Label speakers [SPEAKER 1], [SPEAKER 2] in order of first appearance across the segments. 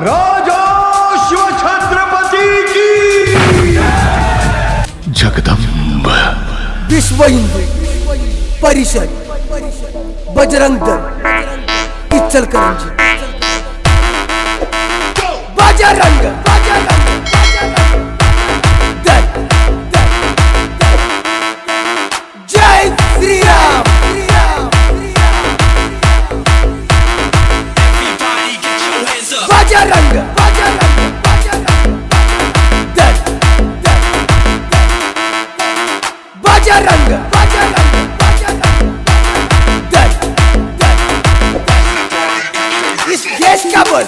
[SPEAKER 1] राजा शिवछत्रपती की
[SPEAKER 2] जगदंब
[SPEAKER 3] विश्व हिंदू परिषद बजरंग दल इचलकरंजी बजरंग दल जय श्री राम बजरंग दल बजरंग दल इस देश का बोल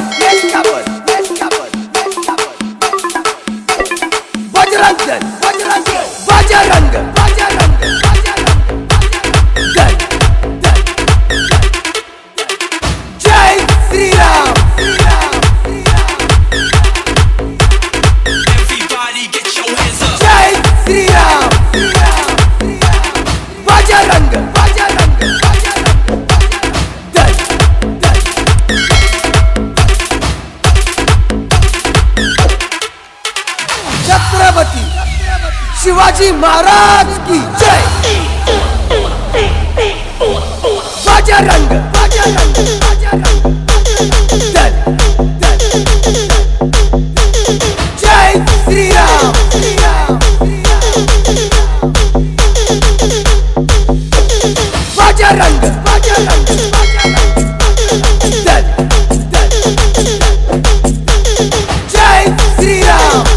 [SPEAKER 3] बजरंग दल बजरंग दल जय श्री राम जय श्री राम बजरंग दल छत्रपती शिवाजी महाराज की जय बजरंग दल जय श्री राम बजरंग दल जय श्री राम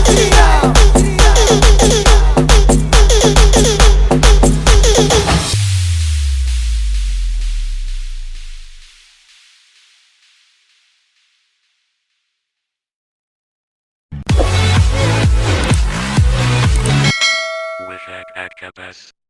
[SPEAKER 2] with Akabas.